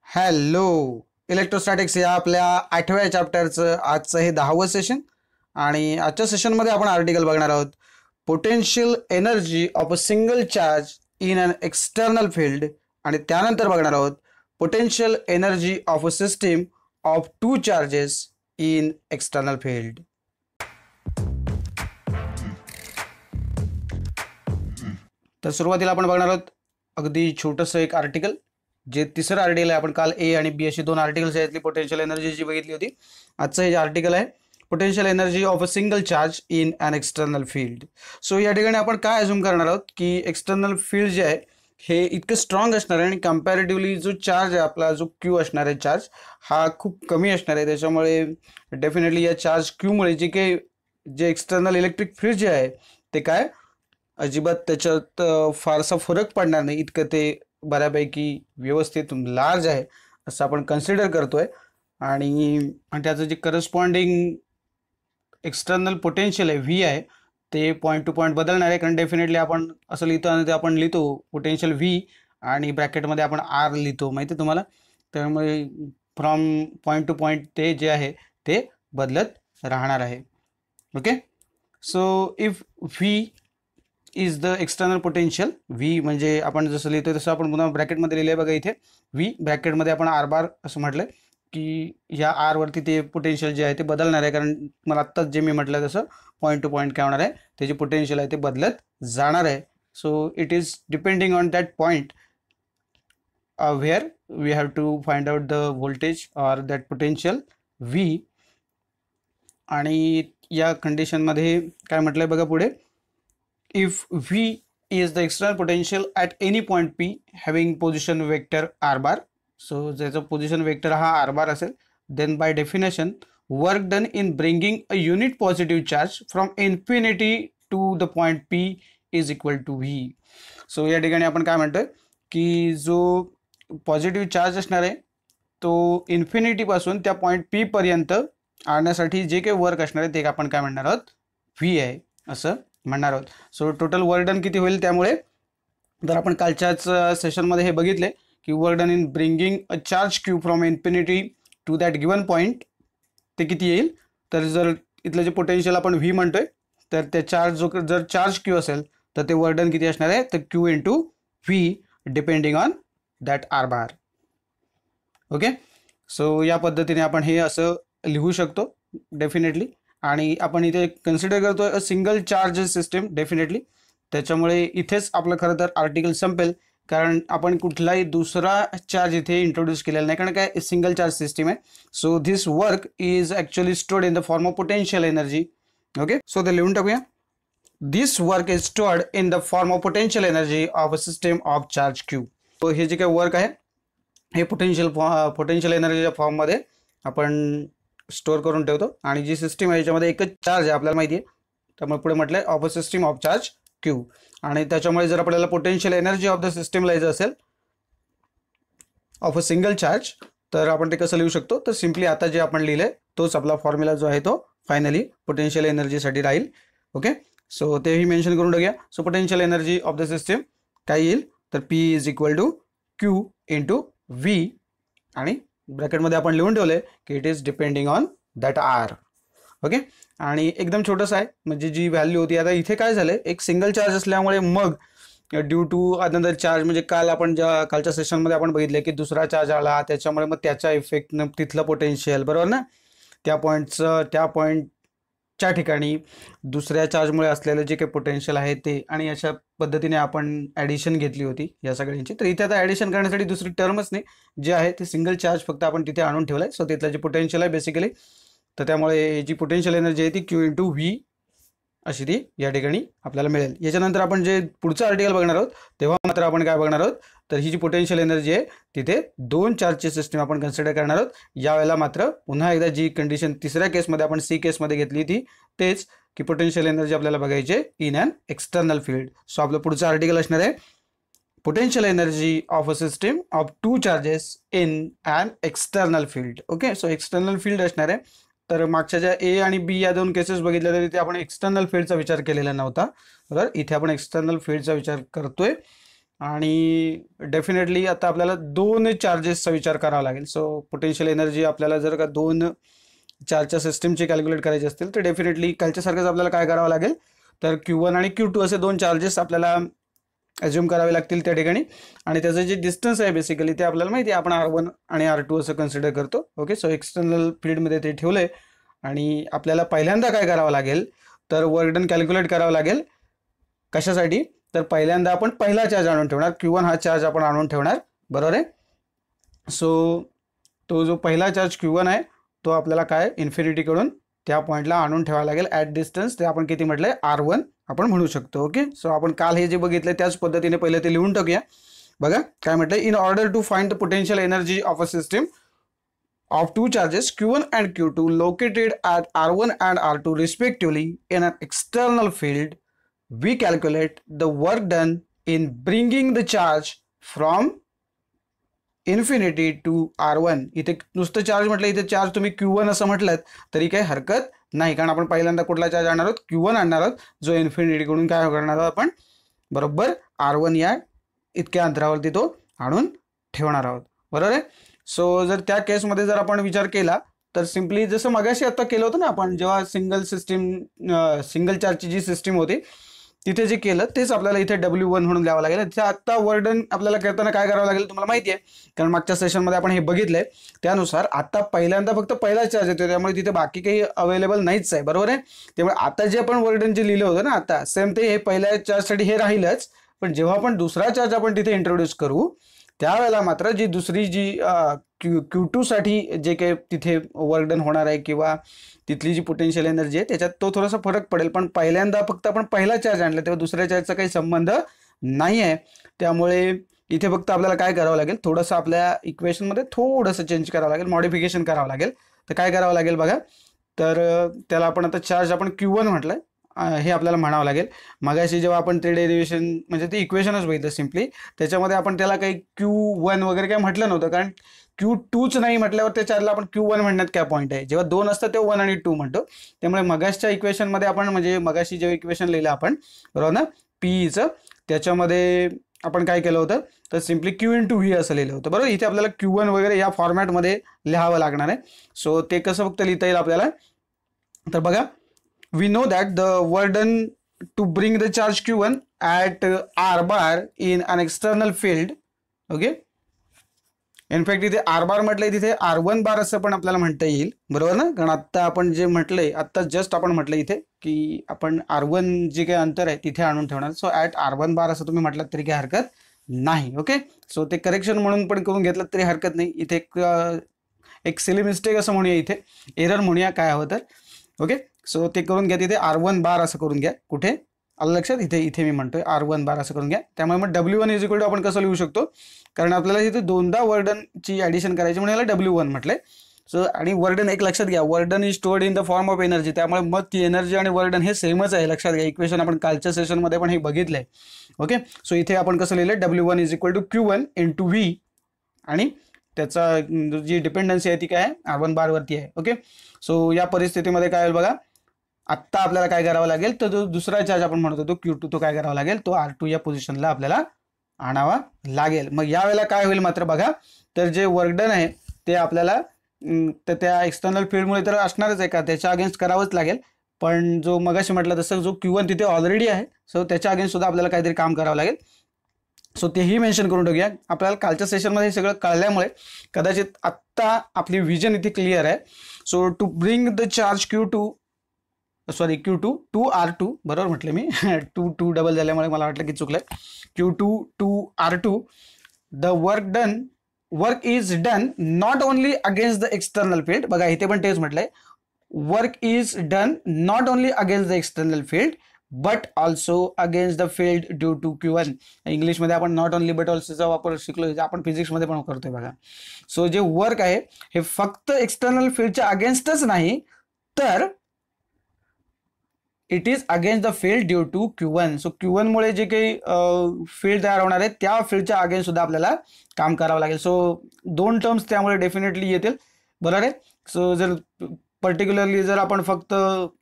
Hello. Electrostatics या आपल्या 8व्या चॅप्टरचं आजचं हे 10वं सेशन आणि आजच्या सेशनमध्ये आपण आर्टिकल बघणार आहोत. Potential energy of a single charge in an external field आणि त्यानंतर बघणार आहोत potential energy of a system of two charges in external field. तर सुरुवातीला आपण बघणार आहोत अगदी छोटंसं एक आर्टिकल, जे तिसरं आर्टिकल आहे. आपण काल ए आणि बी अशी दोन आर्टिकल्स यातली पोटेन्शियल एनर्जीची बघितली होती. आजचं हे आर्टिकल आहे potential energy of a single charge in an external field. So या ठिकाणी आपण काय अज्युम करणार आहोत की एक्सटर्नल फील्ड जे आहे हे इतकं स्ट्रॉंग असणार आहे आणि कंपॅरेटिव्हली जो चार्ज आहे आपला, जो क्यू असणार आहे चार्ज, हा खूप कमी असणार आहे. त्याच्यामुळे डेफिनेटली या चार्ज क्यूमुळे जे एक्सटर्नल इलेक्ट्रिक फील्ड जे आहे ते काय अजिबात त्याच्यात फारसा फरक पडणार नाही, इतकं ते बऱ्यापैकी व्यवस्थित लार्ज आहे असं आपण कन्सिडर करतोय. आणि त्याचं जे करस्पॉन्डिंग एक्सटर्नल पोटेन्शियल आहे व्ही आहे ते पॉईंट टू पॉईंट बदलणार आहे. कारण डेफिनेटली आपण असं लिहितो आणि ते आपण लिहितो पोटेन्शियल व्ही आणि ब्रॅकेटमध्ये आपण आर लिहितो, माहिती आहे तुम्हाला. त्यामुळे फ्रॉम पॉईंट टू पॉईंट ते जे आहे ते बदलत राहणार आहे. Okay. So if V is the external potential, V म्हणजे आपण जसं लिहितो तसं आपण पुन्हा ब्रॅकेटमध्ये लिहिलं आहे बघा इथे. व्ही ब्रॅकेटमध्ये आपण आर बार असं म्हटलं की या आर वरती ते पोटेन्शियल जे आहे ते बदलणार आहे. कारण मला आत्ताच जे मी म्हटलं तसं पॉईंट टू पॉईंट काय होणार आहे, त्याची पोटेन्शियल आहे ते बदलत जाणार आहे. So it is depending on that point where we have to find out the voltage or that potential V. आणि या कंडिशनमध्ये काय म्हटलंय बघा पुढे, if V is the external potential at any point P having position vector r bar, so ज्याचा position vector हा r bar असेल, then by definition work done in bringing a unit positive charge from infinity to the point P is equal to V. So या ठिकाणी आपण काय म्हणतोय की जो पॉझिटिव्ह चार्ज असणार आहे तो इन्फिनिटीपासून त्या पॉईंट पी पर्यंत आणण्यासाठी जे काही वर्क असणार आहे ते आपण काय म्हणणार आहोत, व्ही आहे असं म्हणणार आहोत. सो टोटल वर्क डन किती होईल, त्यामुळे जर आपण कालच्याच सेशनमध्ये हे बघितले की work done in bringing a charge Q from infinity to that given point ते किती येईल. तर जर इथलं जे पोटेन्शियल आपण व्ही म्हणतोय तर त्या जर चार्ज क्यू असेल तर ते वर्क डन किती असणार आहे, तर Q into V depending on that R bar. Okay. So या पद्धतीने आपण हे असं लिहू शकतो डेफिनेटली. आणि आपण इथे कन्सिडर करतोय अ सिंगल चार्ज सिस्टीम डेफिनेटली. त्याच्यामुळे इथेच आपलं खरं तर आर्टिकल संपेल, कारण आपण कुठलाही दुसरा चार्ज इथे इंट्रोड्यूस केलेला नाही, कारण काय सिंगल चार्ज सिस्टीम आहे. So this work is actually stored in the form of potential energy. Okay. So ते लिहून टाकूया. This work is stored in the form of potential energy of a system of charge q. So हे जे काही work आहे हे potential एनर्जीच्या फॉर्ममध्ये आपण स्टोअर करून ठेवतो. आणि जी सिस्टीम आहे याच्यामध्ये एकच चार्ज आहे आपल्याला माहिती आहे, त्यामुळे पुढे म्हटलं आहे of a system of charge Q. आणि त्याच्यामुळे जर आपल्याला potential energy of the system लिहायचं असेल ऑफ अ सिंगल चार्ज, तर आपण ते कसं लिहू शकतो, तर सिम्पली आता जे आपण लिहिलंय तोच आपला फॉर्म्युला जो आहे तो फायनली पोटेन्शियल एनर्जीसाठी राहील. ओके. सो तेही मेन्शन करून टाकूया. So potential energy of the system काय येईल, तर P is equal to Q into V आणि ब्रॅकेटमध्ये आपण लिहून ठेवले की it is depending on that R. Okay. आणि एकदम छोटंसं आहे, म्हणजे जी व्हॅल्यू होती, आता इथे काय झालं, एक सिंगल चार्ज असल्यामुळे मग ड्यू टू अनदर चार्ज, म्हणजे काल आपण कालच्या सेशनमध्ये आपण बघितले की दुसरा चार्ज आला, त्याच्यामुळे मग त्याच्या इफेक्टनं तिथलं पोटेन्शियल, बरोबर ना, त्या पॉईंटच्या ठिकाणी दुसऱ्या चार्जमुळे असलेलं जे काही पोटेन्शियल आहे ते, आणि अशा पद्धतीने आपण ॲडिशन घेतली होती या सगळ्यांची. तर इथे आता ॲडिशन करण्यासाठी दुसरी टर्मच नाही, जे आहे ते सिंगल चार्ज फक्त आपण तिथे आणून ठेवलं आहे. सो तिथलं जे पोटेन्शियल आहे बेसिकली, तर त्यामुळे जी पोटेन्शियल एनर्जी आहे ती क्यू इंटू व्ही अशी ती या ठिकाणी आपल्याला मिळेल. याच्यानंतर आपण जे पुढचं आर्टिकल बघणार आहोत तेव्हा मात्र आपण काय बघणार आहोत, तर ही जी पोटेन्शियल एनर्जी आहे तिथे दोन चार्जची सिस्टीम आपण कन्सिडर करणार आहोत. यावेळेला मात्र पुन्हा एकदा जी कंडिशन तिसऱ्या केसमध्ये आपण सी केसमध्ये घेतली ती तेच, की पोटेन्शियल एनर्जी आपल्याला बघायची आहे in an external field. So आपलं पुढचं आर्टिकल असणार आहे potential energy of a system of two charges in an external field. Okay. So external field असणार आहे. तर मागच्या ज्या ए आणि बी या दोन केसेस बघितल्या तर तिथे आपण एक्सटर्नल फील्डचा विचार केलेला नव्हता, बरोबर. इथे आपण एक्सटर्नल फील्डचा विचार करतोय. आणि डेफिनेटली आता आपल्याला दोन चार्जेसचा विचार करावा लागेल. सो पोटेन्शियल एनर्जी आपल्याला जर का दोन चार्जच्या सिस्टीमची कॅल्क्युलेट करायची असतील तर डेफिनेटली कालच्यासारखंच आपल्याला काय करावं लागेल, तर Q1 आणि Q2 असे दोन चार्जेस आपल्याला अज्युम करावे लागतील त्या ठिकाणी. आणि त्याचं जे डिस्टन्स आहे बेसिकली ते आपल्याला माहिती आहे, आपण R1 आणि R2 असं कन्सिडर करतो. ओके, सो एक्सटर्नल फील्डमध्ये ते ठेवलंय. आणि आपल्याला पहिल्यांदा काय करावं लागेल, तर वर्क डन कॅल्क्युलेट करावं लागेल. कशासाठी, तर पहिल्यांदा आपण पहिला चार्ज आणून ठेवणार, Q1 हा चार्ज आपण आणून ठेवणार, बरोबर आहे. सो तो जो पहिला चार्ज Q1 आहे तो आपल्याला काय इन्फिनिटीकडून त्या पॉईंटला आणून ठेवावा लागेल ॲट डिस्टन्स. ते आपण किती म्हटलंय, R1 आपण म्हणू शकतो. ओके, सो आपण काल हे जे बघितलं त्याच पद्धतीने पहिले ते लिहून टाकूया. बघा काय म्हटलंय, in order to find the potential energy of a system of two charges Q1 and Q2 located at R1 and R2 respectively in an external field, we calculate the work done in bringing the charge from infinity to R1. इथे नुसतं charge म्हटलं, इथे charge तुम्ही Q1 असं म्हटलं तरी काही हरकत नाही, कारण आपण पहिल्यांदा कुठला चार्ज आणणार आहोत, Q1 आणणार आहोत, जो इन्फिनिटीकडून काय करणार आहोत आपण बरोबर R1 या इतक्या अंतरावरती तो आणून ठेवणार आहोत, बरोबर आहे. सो जर त्या केसमध्ये जर आपण विचार केला तर सिम्पली जसं मगाशी आता केलं होतं ना आपण, जेव्हा सिंगल चार्जची जी सिस्टीम होती तिथे जे केलं तेच आपल्याला इथे W1 म्हणून द्यावं लागेल. आता वर्डन आपल्याला करताना काय करावं लागेल तुम्हाला माहिती आहे, कारण मागच्या सेशनमध्ये आपण हे बघितलंय त्यानुसार आता पहिल्यांदा फक्त पहिला चार्ज येतो, त्यामुळे तिथे बाकी काही अवेलेबल नाहीच आहे, बरोबर आहे. त्यामुळे आता जे आपण वर्डन जे लिहिलं होतं ना आता सेम ते हे पहिल्या चार्जसाठी हे राहीलच, पण जेव्हा आपण दुसरा चार्ज आपण तिथे इंट्रोड्यूस करू त्यावेळेला मात्र जी दुसरी जी Q2 साठी जे काही तिथे वर्कडन होणार आहे किंवा तिथली जी पोटेन्शियल एनर्जी आहे त्याच्यात तो थोडासा फरक पडेल. पण पहिल्यांदा फक्त आपण पहिला चार्ज आणला तेव्हा दुसऱ्या चार्जचा काही संबंध नाही आहे, त्यामुळे इथे फक्त आपल्याला काय करावं लागेल, थोडंसं आपल्या इक्वेशनमध्ये थोडंसं चेंज करावं लागेल, मॉडिफिकेशन करावं लागेल. तर काय करावं लागेल बघा, तर त्याला आपण आता चार्ज आपण Q1 म्हटलंय हे आपल्याला म्हणावं लागेल. मगाशी जेव्हा आपण ते डेरिव्हेशन म्हणजे ते इक्वेशनच बघितलं सिम्पली, त्याच्यामध्ये आपण त्याला काही Q1 वगैरे काय म्हटलं नव्हतं, कारण Q2च नाही म्हटल्यावर त्या चार्जला आपण Q1 म्हणण्यात काय पॉईंट आहे. जेव्हा दोन असतात तेव्हा 1 आणि 2 म्हणतो. त्यामुळे मगाशच्या इक्वेशनमध्ये आपण म्हणजे मगाशी जेव्हा इक्वेशन लिहिलं आपण बरोबर ना पीचं, त्याच्यामध्ये आपण काय केलं होतं तर सिम्पली Q × V असं लिहिलं होतं, बरोबर. इथे आपल्याला Q1 वगैरे या फॉर्मॅटमध्ये लिहावं लागणार आहे. सो ते कसं फक्त लिहिता येईल आपल्याला, तर बघा we know that the work done to bring the charge Q1 at R bar in an external field. Okay, in fact इथे R बार म्हटलंय तिथे R1 बार असं पण आपल्याला म्हणता येईल, बरोबर ना, कारण आता आपण जे म्हटलंय आता जस्ट आपण म्हटलं इथे की आपण R1 जे काही अंतर आहे तिथे आणून ठेवणार. सो ॲट R1 बार असं तुम्ही म्हटलं तरी काही हरकत नाही. ओके, सो ते करेक्शन म्हणून पण करून घेतलं तरी हरकत नाही. इथे एक सिली मिस्टेक असं म्हणूया, इथे एरर म्हणूया काय हवं तर. ओके, सो ते करून घ्या, तिथे R1 बार असं करून घ्या. कुठे आलं लक्षात, इथे मी म्हणतोय R1 बार असं करून घ्या. त्यामुळे मग W1 इज इक्वल टू आपण कसं लिहू शकतो, कारण आपल्याला इथे दोनदा वर्डनची ॲडिशन करायची म्हणून याला W1 म्हटलंय. सो आणि वर्डन एक लक्षात घ्या, work done is stored in the form of energy, त्यामुळे मग ती एनर्जी आणि वर्डन हे सेमच आहे, लक्षात घ्या. इक्वेशन आपण कालच्या सेशनमध्ये पण हे बघितलंय. ओके, सो इथे आपण कसं लिहिलंय W1 is equal to Q1 × V आणि त्याचा जी डिपेंडन्सी आहे ती काय आहे R1 बारवरती आहे. ओके, सो या परिस्थितीमध्ये काय होईल बघा, आत्ता आपल्याला काय करावं लागेल, तर जो दुसरा चार्ज आपण म्हणतो तो Q2 तो काय करावा लागेल, तो R2 या पोझिशनला आपल्याला आणावा लागेल. मग यावेळेला काय होईल मात्र बघा, तर जे वर्कडन आहे ते आपल्याला तर त्या एक्सटर्नल फील्डमुळे तर असणारच आहे का, त्याच्या अगेन्स्ट करावंच लागेल. पण जो मगाशी म्हटलं तसं जो Q1 तिथे ऑलरेडी आहे, सो त्याच्या अगेन्स्ट सुद्धा आपल्याला काहीतरी काम करावं लागेल. सो तेही मेन्शन करून टाकूया. आपल्याला कालच्या सेशनमध्ये हे सगळं कळल्यामुळे कदाचित आत्ता आपली विजन इथे क्लिअर आहे. So to bring the charge Q2 to R2, बरोबर म्हटलं मी, टू डबल झाल्यामुळे मला वाटलं की चुकलं. Q2 to R2 the work is done not only against the external field. बघा इथे पण तेच म्हटलंय, work is done not only against the external field but also against the field due to Q1. इंग्लिशमध्ये आपण नॉट ओनली बट ऑल्सोचा वापर शिकलो, आपण फिजिक्समध्ये पण करतोय बघा. सो जे वर्क आहे हे फक्त एक्सटर्नल फील्डच्या अगेन्स्टच नाही, तर it is against the field due to Q1. So Q1 मुळे जे काही फील्ड तयार होणार आहे त्या फील्डच्या अगेन्स्ट सुद्धा आपल्याला काम करावं लागेल. सो दोन टर्म्स त्यामुळे डेफिनेटली येतील, बरोबर आहे. सो जर पर्टिक्युलरली जर आपण फक्त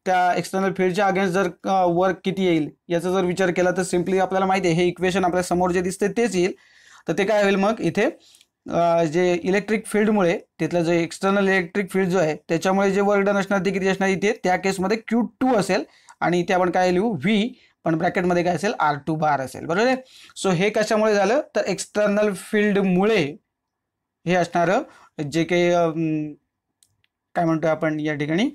त्या एक्सटर्नल फील्डच्या अगेन्स्ट जर वर्क किती येईल याचा जर विचार केला तर सिम्पली आपल्याला माहिती आहे हे इक्वेशन आपल्या समोर जे दिसते तेच येईल. तर ते काय होईल मग इथे जे इलेक्ट्रिक फील्डमुळे तिथलं जे एक्सटर्नल इलेक्ट्रिक फील्ड जो आहे त्याच्यामुळे जे वर्क डन असणार ते किती असणार इथे त्या केसमध्ये Q2 असेल आणि इथे आपण काय लिहू V, पण ब्रॅकेटमध्ये काय असेल R2 बार असेल. बरोबर आहे. सो हे कशामुळे झालं तर एक्सटर्नल फील्डमुळे हे असणारं जे काही काय म्हणतो आपण या ठिकाणी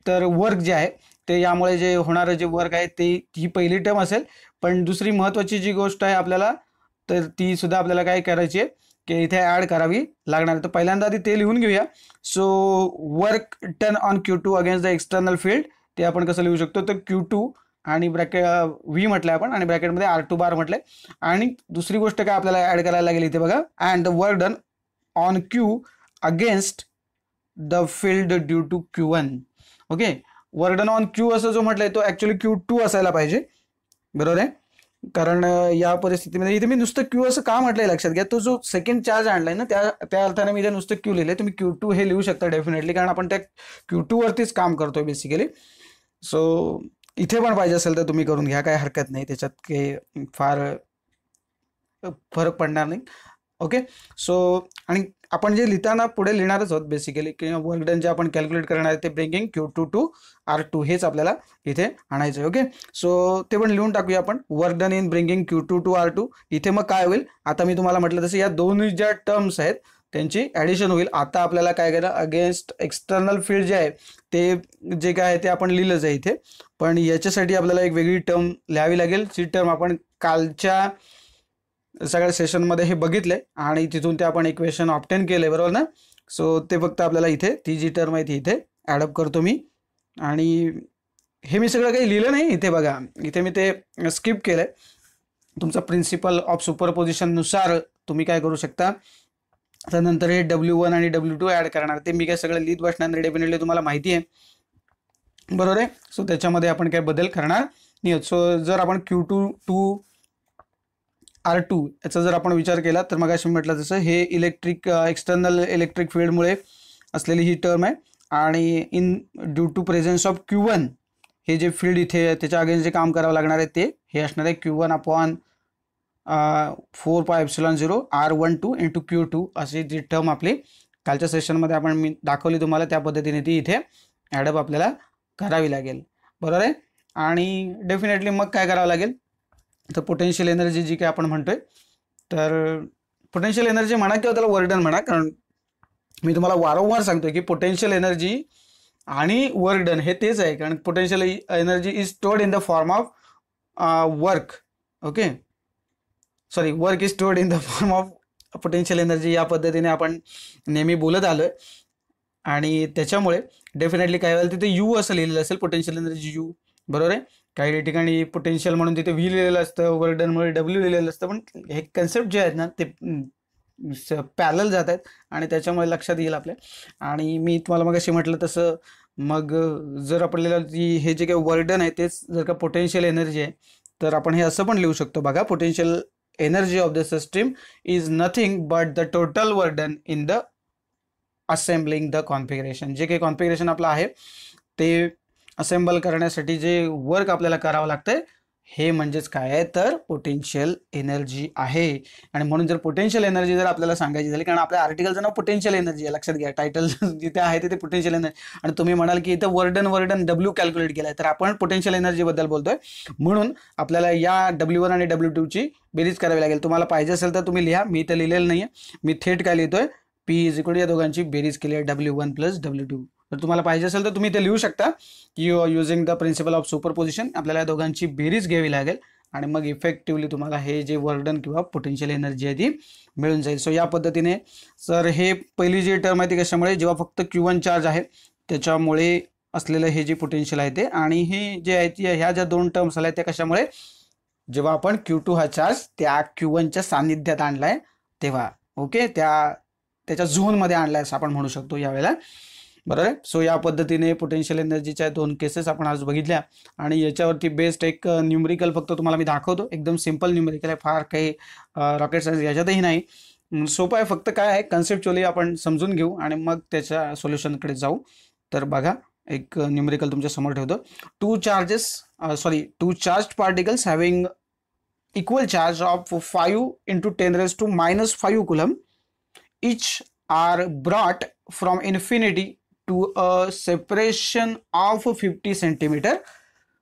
तर वर्क जे आहे ते यामुळे जे होणारं जे वर्क आहे ते ही पहिली टर्म असेल. पण दुसरी महत्त्वाची जी गोष्ट आहे आपल्याला तर ती सुद्धा आपल्याला काय करायची आहे की इथे ॲड करावी लागणार आहे. तर पहिल्यांदा आधी ते लिहून घेऊया. So work done on Q2 against the external field ते आपण कसं लिहू शकतो तर Q2 आणि ब्रॅकेट V म्हटलं आपण आणि ब्रॅकेटमध्ये R2 बार म्हटलंय. आणि दुसरी गोष्ट काय आपल्याला ॲड करायला लागेल इथे बघा and the work done on Q against the field due to Q1. Okay, work done on Q असं जो म्हटलंय तो ॲक्च्युली Q2 असायला पाहिजे. बरोबर आहे. कारण या परिस्थितीमध्ये इथे मी नुसतं Q असं का म्हटलंय लक्षात घ्या. तो जो सेकंड चार्ज आणलाय ना त्या अर्थाने मी इथे नुसतं Q लिहिलंय. तुम्ही Q2 हे लिहू शकता डेफिनेटली कारण आपण त्या Q2 वरतीच काम करतोय बेसिकली. सो इथे पण पाहिजे असेल तर तुम्ही करून घ्या, काय हरकत नाही, त्याच्यात काही फार फरक पडणार नाही. ओके. सो आणि आपण जे लिहिताना पुढे लिहिणारच आहोत बेसिकली किंवा वर्क डन जे आपण कॅल्क्युलेट करणार आहे ते ब्रिंगिंग Q2 टू R2 हेच आपल्याला इथे आणायचं आहे. ओके. सो ते पण लिहून टाकूया आपण work done in bringing Q2 to R2. इथे मग काय होईल आता मी तुम्हाला म्हटलं तसं या दोन्ही ज्या टर्म्स आहेत त्यांची ॲडिशन होईल. आता आपल्याला काय करायचं अगेन्स्ट एक्सटर्नल फील्ड जे आहे ते जे काय आहे ते आपण लिहिलंच आहे इथे. पण याच्यासाठी आपल्याला एक वेगळी टर्म लिहावी लागेल. जी टर्म आपण कालच्या सगळ्या सेशनमध्ये हे बघितलंय आणि तिथून ते आपण इक्वेशन ऑब्टेन केलंय. बरोबर ना. सो ते फक्त आपल्याला इथे ती जी टर्म आहे ती इथे ॲडअप करतो मी. आणि हे मी सगळं काही लिहिलं नाही इथे बघा, इथे मी ते स्किप केलंय. तुमचा प्रिन्सिपल ऑफ सुपरपोजिशननुसार तुम्ही काय करू शकता तर नंतर हे W1 आणि W2 ॲड करणार ते मी काय सगळं लिहित बसणार नाही. डेफिनेटली तुम्हाला माहिती आहे. बरोबर आहे. सो त्याच्यामध्ये आपण काय बदल करणार नाही. सो जर आपण Q2 टू R2 याचा जर आपण विचार केला तर मग असं म्हटलं तसं हे इलेक्ट्रिक एक्सटर्नल इलेक्ट्रिक फील्डमुळे असलेली ही टर्म आहे. आणि in due to presence of Q1 हे जे फील्ड इथे त्याच्या अगेन्स्ट जे काम करावं लागणार आहे ते हे असणार आहे Q1 upon 4πε0 R12 into Q2 अशी जी टर्म आपली कालच्या सेशनमध्ये आपण मी दाखवली तुम्हाला त्या पद्धतीने ती इथे ॲडअप आपल्याला करावी लागेल. बरोबर आहे. आणि डेफिनेटली मग काय करावं लागेल तर पोटेन्शियल एनर्जी जी काय आपण म्हणतोय तर पोटेन्शियल एनर्जी म्हणा किंवा त्याला वर्क डन म्हणा, कारण मी तुम्हाला वारंवार सांगतोय की पोटेन्शियल एनर्जी आणि वर्क डन हे तेच आहे. कारण potential energy is stored in the form of work. Okay, sorry, work is stored in the form of potential energy या पद्धतीने आपण नेहमी बोलत आलोय. आणि त्याच्यामुळे डेफिनेटली काय होईल तिथे U असं लिहिलेलं असेल पोटेन्शियल एनर्जी U. बरोबर आहे. काही ठिकाणी पोटेन्शियल म्हणून तिथे V लिहिलेलं असतं, वर्क डनमुळे W लिहिलेलं असतं. पण हे कन्सेप्ट जे आहेत ना ते पॅरलल जात आहेत आणि त्याच्यामुळे लक्षात येईल आपल्या. आणि मी तुम्हाला मग अशी म्हटलं तसं मग जर आपल्याला हे जे काही वर्क डन आहे तेच जर का पोटेन्शियल एनर्जी आहे तर आपण हे असं पण लिहू शकतो बघा. Potential energy of the system is nothing but the total work done in the assembling the configuration. जे काही कॉन्फिगरेशन आपलं आहे ते असेंबल करण्यासाठी जे वर्क आपल्याला करावं लागतंय हे म्हणजेच काय आहे तर पोटेन्शियल एनर्जी आहे. आणि म्हणून जर पोटेन्शियल एनर्जी जर आपल्याला सांगायची झाली, कारण आपल्या आर्टिकलचं नाव पोटेन्शियल एनर्जी आहे, लक्षात घ्या, टायटल जिथे आहे तिथे पोटेन्शियल एनर्जी. आणि तुम्ही म्हणाल की इथं वर्क डन W कॅल्क्युलेट केलाय तर आपण पोटेन्शियल एनर्जीबद्दल बोलतोय. म्हणून आपल्याला या W1 आणि W2 ची बेरीज करावी लागेल. तुम्हाला पाहिजे असेल तर तुम्ही लिहा, मी इथं लिहिलेलं नाहीये. मी थेट काय लिहितोय P इज इक्वल टू या दोघांची बेरीज केली आहे W1 प्लस W2. तर तुम्हाला पाहिजे असेल तर तुम्ही ते लिहू शकता की using the principle of superposition आपल्याला या दोघांची बेरीज घ्यावी लागेल आणि मग इफेक्टिव्हली तुम्हाला हे जे वर्क डन किंवा पोटेन्शियल एनर्जी आहे ती मिळून जाईल. सो या पद्धतीने सर हे पहिली जी टर्म आहे ती कशामुळे जेव्हा फक्त Q1 चार्ज आहे त्याच्यामुळे असलेलं हे जे पोटेन्शियल आहे ते, आणि हे जे आहे ह्या ज्या दोन टर्म्स आल्या त्या कशामुळे जेव्हा आपण Q2 हा चार्ज त्या Q1च्या सान्निध्यात आणलाय तेव्हा. ओके, त्याच्या झोनमध्ये आणलाय असं आपण म्हणू शकतो यावेळेला. बरोबर आहे. सो या पद्धतीने पोटेन्शियल एनर्जीच्या दोन केसेस आपण आज बघितल्या आणि याच्यावरती बेस्ड एक न्यूमरिकल फक्त तुम्हाला मी दाखवतो. एकदम सिंपल न्यूमरिकल आहे, फार काही रॉकेट सायन्स याच्यातही नाही. सोपं आहे, फक्त काय आहे कन्सेप्च्युअली आपण समजून घेऊ आणि मग त्याच्या सोल्युशनकडे जाऊ. तर बघा, एक न्यूमेरिकल तुमच्या समोर ठेवतो. Two charged particles having equal charge of 5 into 10 raised to minus 5 coulomb each are brought from infinity to a separation of 50 centimeter.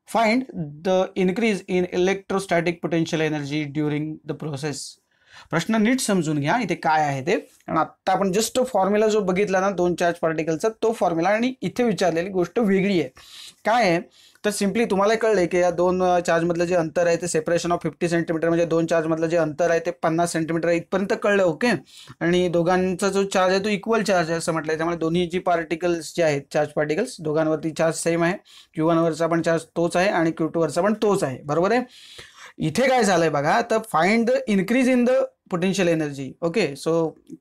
Find the increase in electrostatic potential energy during the process. प्रश्न नीट समजून घ्या इथे काय आहे ते, कारण आता आपण जस्ट फॉर्म्युला जो बघितला ना 2 चार्ज पार्टिकलचा, तो फॉर्म्युला आणि इथे विचारलेली गोष्ट वेगळी आहे. काय आहे तर सिम्पली तुम्हाला कळलंय की या 2 चार्ज मधलं जे अंतर आहे ते सेपरेशन ऑफ 50 सेंटीमीटर, म्हणजे 2 चार्ज मधलं जे अंतर आहे ते 50 सेंटीमीटर इथपर्यंत कळलं. ओके, आणि दोघांचा जो चार्ज आहे तो इक्वल चार्ज आहे असं म्हटलंय. त्यामुळे दोन्ही जी पार्टिकल्स जे आहेत, चार्ज पार्टिकल्स, दोघांवरती चार्ज सेम आहे. Q1 वरचा पण चार्ज तोच आहे आणि Q2 वरचा पण तोच आहे. बरोबर आहे. इथे काय झालंय बघा, तर find the increase in the potential energy. Okay, so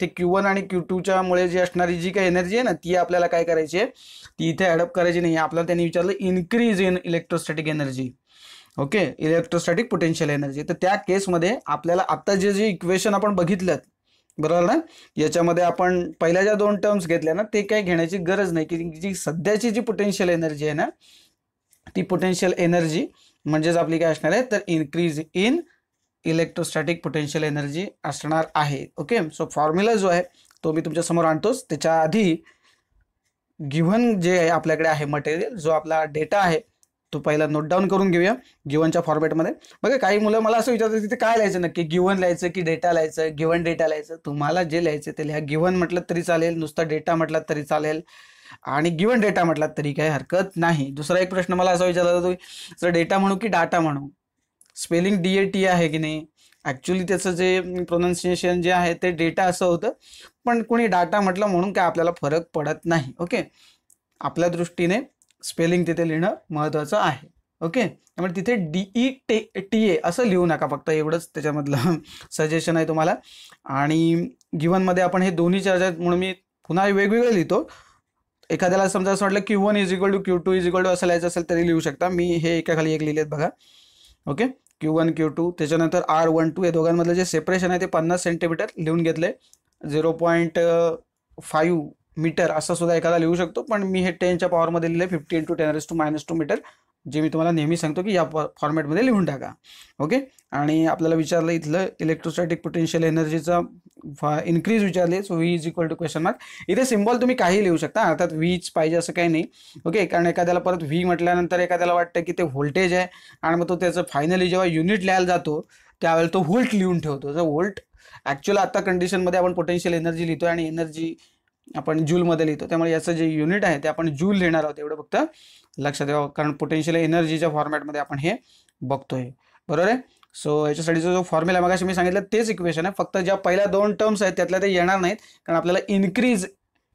ते Q1 आणि Q2च्या मुळे जी असणारी जी काही एनर्जी आहे ना, ती आपल्याला काय करायची आहे, ती इथे ॲडअप करायची नाही. आपल्याला त्यांनी विचारलं increase in electrostatic energy. Okay, electrostatic potential energy. तर त्या केसमध्ये आपल्याला आता जे इक्वेशन आपण बघितलं, बरोबर ना, याच्यामध्ये आपण पहिल्या ज्या 2 टर्म्स घेतल्या ना, ते काही घेण्याची गरज नाही. की जी सध्याची जी पोटेन्शियल एनर्जी आहे ना, ती पोटेन्शियल एनर्जी म्हणजेच आपली काय असणार आहे, तर increase in electrostatic potential energy असणार आहे. ओके, सो फॉर्म्युला जो आहे तो मी तुमच्या समोर आणतोच. त्याच्या आधी गिव्हन जे आहे आपल्याकडे आहे मटेरियल, जो आपला डेटा आहे तो पहिला नोट डाऊन करून घेऊया गिव्हनच्या फॉर्मॅटमध्ये. बघा, काही मुलं मला असं विचारतात तिथे काय लिहायचं नक्की, गिव्हन लिहायचं की डेटा लिहायचं, गिव्हन डेटा लिहायचं. तुम्हाला जे लिहायचं ते लिहा. गिव्हन म्हटलं तरी चालेल, नुसता डेटा म्हटलं तरी चालेल, आणि गिव्हन डेटा म्हटलात तरी काही हरकत नाही. दुसरा एक प्रश्न मला असा विचारला जातो, तर डेटा म्हणू की डाटा म्हणू, स्पेलिंग DAT आहे की नाही. ॲक्च्युली त्याचं जे प्रोनाऊन्सिएशन जे आहे ते डेटा असं होतं, पण कोणी डाटा म्हटलं म्हणून काय आपल्याला फरक पडत नाही. ओके, आपल्या दृष्टीने स्पेलिंग तिथे लिहिणं महत्त्वाचं आहे. ओके, त्यामुळे तिथे DETA असं लिहू नका, फक्त एवढंच त्याच्यामधलं सजेशन आहे तुम्हाला. आणि गिव्हनमध्ये आपण हे दोन्ही चार्ज आहेत म्हणून मी पुन्हा वेगवेगळं लिहितो. एखाद्याला समजा असं वाटलं Q1 is equal to Q2 is equal to असं लिहायचं असेल तरी लिहू शकता. मी हे एकाखाली एक लिहिलेत बघा. ओके, Q1 Q2, त्याच्यानंतर R12 या दोघांमधलं जे सेपरेशन आहे ते 50 सेंटीमीटर लिहून घेतलंय. 0.5 मीटर असं सुद्धा एखादा लिहू शकतो, पण मी हे 10च्या पॉवरमध्ये लिहिले 50 × 10⁻⁻² मीटर, जे मी तुम्हाला नेहमी सांगतो की या फॉर्मॅटमध्ये लिहून टाका. ओके, आणि आपल्याला विचारलं इथलं इलेक्ट्रोस्टॅटिक पोटेन्शियल एनर्जीचा इन्क्रीज विचारले. So V is equal to question mark. इथे सिम्बॉल तुम्ही काही लिहू शकता, अर्थात Vच पाहिजे असं काही नाही. ओके, कारण एखाद्याला परत V म्हटल्यानंतर एखाद्याला वाटतं की ते व्होल्टेज आहे, आणि मग तो त्याचं फायनली जेव्हा युनिट लिहायला जातो त्यावेळेला तो व्होल्ट लिहून ठेवतो. तर व्होल्ट ॲक्च्युअली आता कंडिशनमध्ये आपण पोटेन्शियल एनर्जी लिहितो आणि एनर्जी आपण जूलमध्ये लिहितो, त्यामुळे याचं जे युनिट आहे ते आपण जूल लिहिणार आहोत, एवढं फक्त लक्षात ठेवा, कारण पोटेन्शियल एनर्जीच्या फॉर्मॅटमध्ये आपण हे बघतोय. बरोबर आहे. सो याच्यासाठीचा जो फॉर्म्युला मगाशी मी सांगितलं तेच इक्वेशन आहे, फक्त ज्या पहिल्या 2 टर्म्स आहेत त्यातल्या ते येणार नाहीत, कारण आपल्याला increase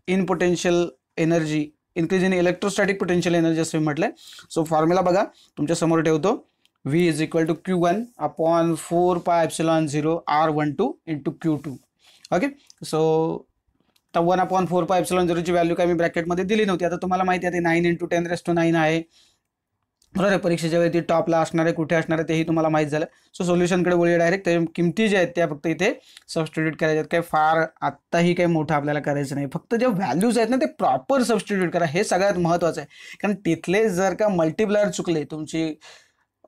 in potential energy, increase in electrostatic potential energy असं म्हटलंय. सो फॉर्म्युला बघा तुमच्या समोर ठेवतो. V is equal to Q1 upon 4πε0 R12 into Q2. Okay, so 1/4πε0 ची व्हॅल्यू काय मी ब्रॅकेटमध्ये दिली नव्हती. आता तुम्हाला माहिती आहे ते 9 × 10⁻⁹ आहे. बरोबर आहे. परीक्षेच्या वेळी ती टॉपला असणार आहे, कुठे असणार आहे तेही तुम्हाला माहीत झालं. सो सोल्युशनकडे बोलूया डायरेक्ट. ते किमती ज्या आहेत त्या फक्त इथे सबस्टिट्यूट करायच्या आहेत. काही फार आत्ताही काही मोठं आपल्याला करायचं नाही, फक्त जे व्हॅल्यूज आहेत ना ते प्रॉपर सबस्टिट्यूट करा, हे सगळ्यात महत्त्वाचं आहे. कारण तिथले जर का मल्टिप्लायर चुकले, तुमची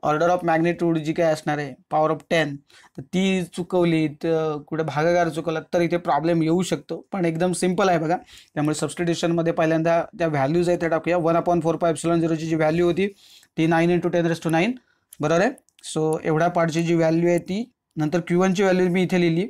ऑर्डर ऑफ मॅग्निट्यूड जी काय असणार आहे पॉवर ऑफ 10, तर ती चुकवली, तर कुठे भागाकार चुकवला तर इथे प्रॉब्लेम येऊ शकतो. पण एकदम सिम्पल आहे बघा. त्यामुळे सबस्टिट्यूशनमध्ये पहिल्यांदा त्या व्हॅल्यूज आहेत त्या टाकूया. 1/4πε0 ची जी व्हॅल्यू होती ती 9 × 10⁻⁹, बरोबर आहे. सो एवढ्या पार्टची जी व्हॅल्यू आहे ती, नंतर Q1 ची व्हॅल्यू मी इथे लिहिली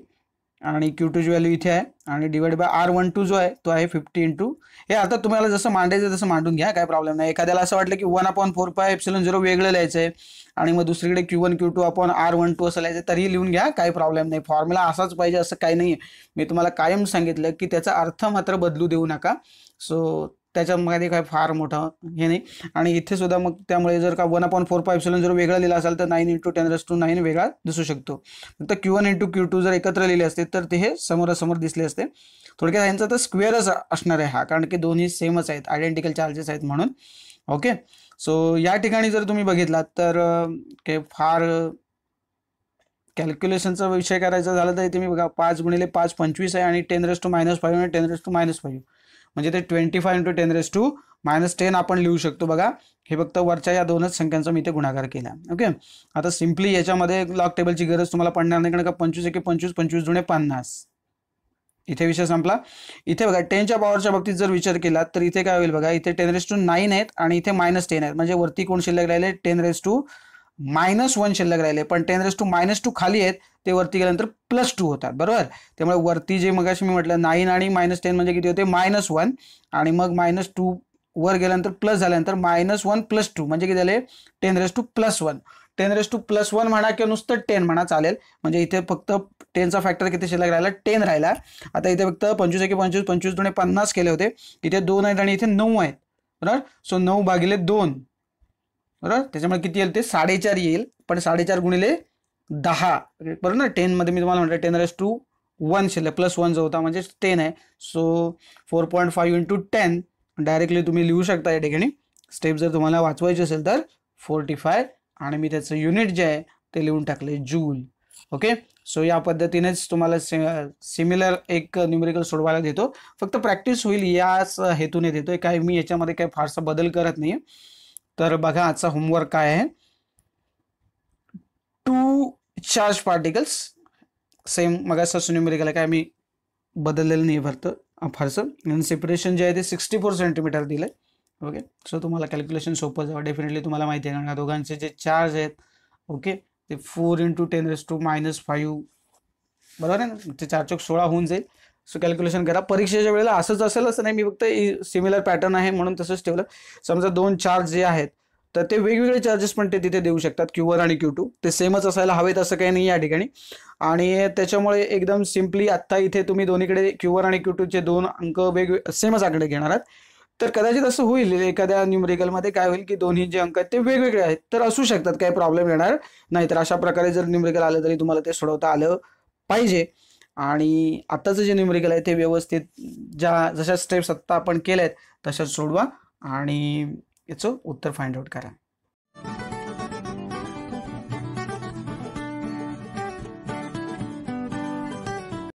आणि Q2 ची व्हॅल्यू इथे आहे, आणि डिवाइड बाय R12 जो आहे तो आहे 50 हे. आता तुम्हाला जसं मांडायचं तसं मांडून घ्या, काय प्रॉब्लेम नाही. एखाद्याला असं वाटलं की 1/4πε0 वेगळं लिहायचं आहे आणि मग दुसरीकडे Q1 Q2 अपॉन R12 असं लिहायचं, तरी लिहून घ्या, काही प्रॉब्लेम नाही. फॉर्म्युला असाच पाहिजे असं काही नाही आहे. मी तुम्हाला कायम सांगितलं की त्याचा अर्थ मात्र बदलू देऊ नका. सो त्याच्यामध्ये काय फार मोठं हे नाही. आणि इथे सुद्धा मग त्यामुळे जर का 1/4πε0 वेगळा लिहिला असेल तर 9 × 10⁻⁹ वेगळा दिसू शकतो. तर Q1 × Q2 जर एकत्र लिहिले असते तर ते हे समोरासमोर दिसले असते. थोडक्यात यांचा तर स्क्वेअरच असणार आहे हा, कारण की दोन्ही सेमच आहेत, आयडेंटिकल चार्जेस आहेत म्हणून. ओके, सो या ठिकाणी जर तुम्ही बघितलात तर फार कॅल्क्युलेशनचा विषय करायचा झाला तर तुम्ही बघा 5 गुणिले 5 25 आहे आणि 10⁻⁵ आणि 10⁻⁵ म्हणजे ते 25 × 10⁻⁻10 आपण लिहू शकतो बघा. हे फक्त वरच्या या दोनच संख्यांचा मी इथे गुणाकार केला. ओके, आता सिम्पली याच्यामध्ये लॉग टेबलची गरज तुम्हाला पडणार नाही, कारण का 25 × 25 25 × 50 इथे विषय संपला. इथे बघा 10च्या पॉवरच्या बाबतीत जर विचार केला तर इथे काय होईल बघा, इथे 10⁻⁹ आहेत आणि इथे -10 आहेत, म्हणजे वरती कोण शिल्लक राहिले 10⁻⁻1 शिल्लक राहिले, पण 10⁻⁻2 खाली आहेत ते वरती गेल्यानंतर +2 होतात बरोबर. त्यामुळे वरती जे मगाशी मी म्हटलं 9 आणि -10 म्हणजे किती होते -1 आणि मग -2 वर गेल्यानंतर प्लस झाल्यानंतर -1 + 2 म्हणजे किती झाले 10⁻+1. 10⁻+1 म्हणा किंवा नुसतं 10 म्हणा चालेल, म्हणजे इथे फक्त 10चा फॅक्टर किती शिल्लक राहिला 10 राहिला. आता इथे फक्त 25 × 25 25 × 50 केले होते, इथे 2 आहेत आणि इथे 9 आहेत बरोबर. सो 9/2 बरोबर, त्याच्यामुळे किती येईल ते 4.5 येईल, पण 4.5 गुणिले 10 बरोबर ना. 10 मध्ये मी तुम्हाला म्हटलं 10⁻1 शिल्लक +1 जो होता म्हणजे 10 आहे. सो 4.5 × 10 डायरेक्टली तुम्ही लिहू शकता या ठिकाणी. स्टेप जर तुम्हाला वाचवायची असेल तर 45 आणि मी त्याचं युनिट जे आहे ते लिहून टाकले जूल. ओके, सो या पद्धतीनेच तुम्हाला सिमिलर एक न्यूमेरिकल सोडवायला देतो, फक्त प्रॅक्टिस होईल याच हेतूने देतोय, काय मी याच्यामध्ये काही फारसा बदल करत नाही. तर बघा आजचा होमवर्क काय आहे. 2 चार्ज पार्टिकल्स सेम मगाचं न्यूमेरिकल आहे, काय मी बदललेलं नाही फारसं. आणि सेपरेशन जे आहे ते 64 सेंटीमीटर दिलंय. ओके, सो तुम्हाला कॅल्क्युलेशन सोपं जावं, डेफिनेटली तुम्हाला माहिती आहे, कारण का दोघांचे जे चार्ज आहेत ओके ते 4 × 10⁻⁵ बरोबर आहे ना, ते 4×16 होऊन जाईल. सो कॅल्क्युलेशन करा. परीक्षेच्या वेळेला असंच असेल असं नाही, मी फक्त सिमिलर पॅटर्न आहे म्हणून तसंच ठेवलं. समजा 2 चार्ज जे आहेत तर ते वेगवेगळे चार्जेस पण ते तिथे देऊ शकतात, Q1 आणि Q2 ते सेमच असायला हवेत असं काही नाही या ठिकाणी. आणि त्याच्यामुळे एकदम सिम्पली आत्ता इथे तुम्ही दोन्हीकडे Q1 आणि Q2चे 2 अंक वेगवेगळे सेमच आकडे घेणार आहात, तर कदाचित असं होईल एखाद्या न्यूमेरिकलमध्ये काय होईल की दोन्ही जे अंक आहेत ते वेगवेगळे आहेत, तर असू शकतात, काही प्रॉब्लेम येणार नाही. तर अशा प्रकारे जर न्यूमेरिकल आलं तरी तुम्हाला ते सोडवता आलं पाहिजे. आणि आत्ताचं जे न्यूमेरिकल आहे ते व्यवस्थित जशा स्टेप्स आत्ता आपण केल्या आहेत तशाच सोडवा आणि याचं उत्तर फाइंड आउट करा.